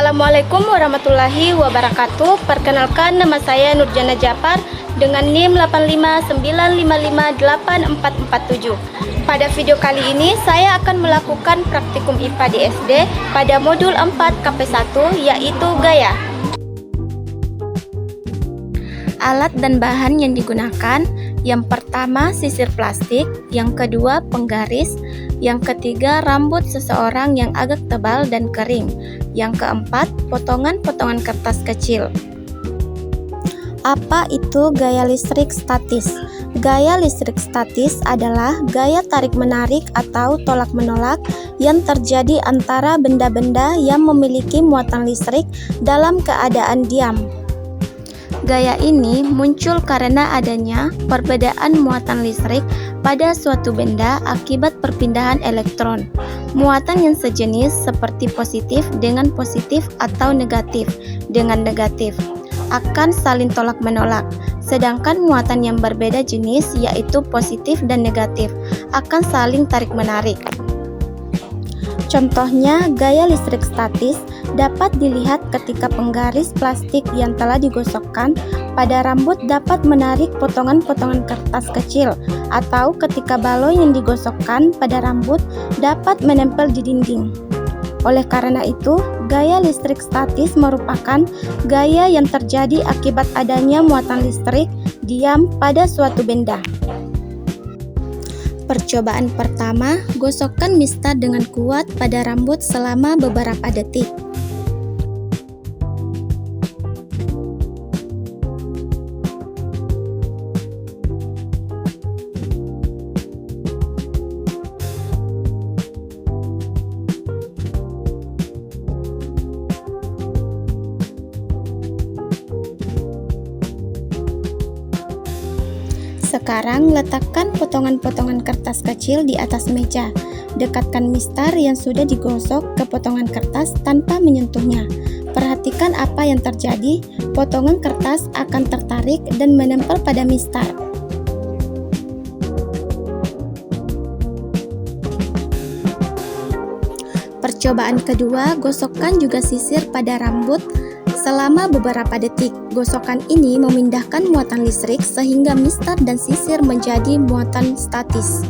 Assalamualaikum warahmatullahi wabarakatuh. Perkenalkan, nama saya Nurjana Japar dengan NIM 859558447. Pada video kali ini saya akan melakukan praktikum IPA di SD pada modul 4 KP1, yaitu gaya. Alat dan bahan yang digunakan: yang pertama sisir plastik, yang kedua penggaris, yang ketiga rambut seseorang yang agak tebal dan kering, yang keempat potongan-potongan kertas kecil. Apa itu gaya listrik statis? Gaya listrik statis adalah gaya tarik-menarik atau tolak-menolak yang terjadi antara benda-benda yang memiliki muatan listrik dalam keadaan diam. Gaya ini muncul karena adanya perbedaan muatan listrik pada suatu benda akibat perpindahan elektron. Muatan yang sejenis seperti positif dengan positif atau negatif dengan negatif akan saling tolak-menolak, sedangkan muatan yang berbeda jenis yaitu positif dan negatif akan saling tarik-menarik. Contohnya, gaya listrik statis dapat dilihat ketika penggaris plastik yang telah digosokkan pada rambut dapat menarik potongan-potongan kertas kecil, atau ketika balon yang digosokkan pada rambut dapat menempel di dinding. Oleh karena itu, gaya listrik statis merupakan gaya yang terjadi akibat adanya muatan listrik diam pada suatu benda. Percobaan pertama, gosokkan mistar dengan kuat pada rambut selama beberapa detik. Sekarang letakkan potongan-potongan kertas kecil di atas meja. Dekatkan mistar yang sudah digosok ke potongan kertas tanpa menyentuhnya. Perhatikan apa yang terjadi. Potongan kertas akan tertarik dan menempel pada mistar. Percobaan kedua, gosokkan juga sisir pada rambut selama beberapa detik. Gosokan ini memindahkan muatan listrik sehingga mistar dan sisir menjadi muatan statis.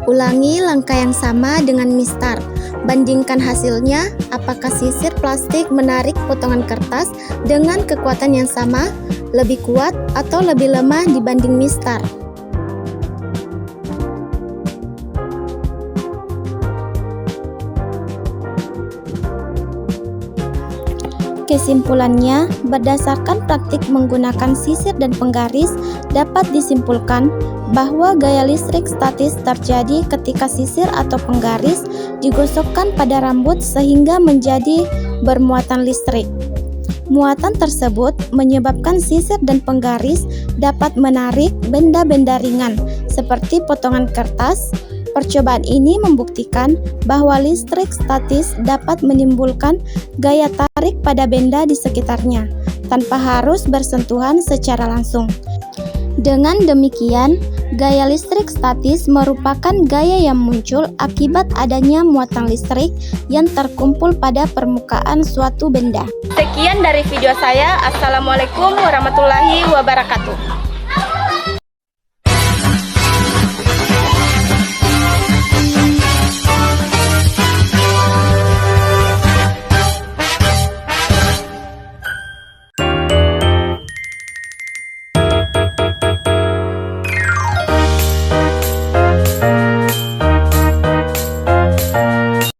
Ulangi langkah yang sama dengan mistar. Bandingkan hasilnya, apakah sisir plastik menarik potongan kertas dengan kekuatan yang sama, lebih kuat atau lebih lemah dibanding mistar. Kesimpulannya, berdasarkan praktik menggunakan sisir dan penggaris, dapat disimpulkan bahwa gaya listrik statis terjadi ketika sisir atau penggaris digosokkan pada rambut sehingga menjadi bermuatan listrik. Muatan tersebut menyebabkan sisir dan penggaris dapat menarik benda-benda ringan seperti potongan kertas. Percobaan ini membuktikan bahwa listrik statis dapat menimbulkan gaya tarik pada benda di sekitarnya tanpa harus bersentuhan secara langsung. Dengan demikian, gaya listrik statis merupakan gaya yang muncul akibat adanya muatan listrik yang terkumpul pada permukaan suatu benda. Sekian dari video saya. Assalamualaikum warahmatullahi wabarakatuh.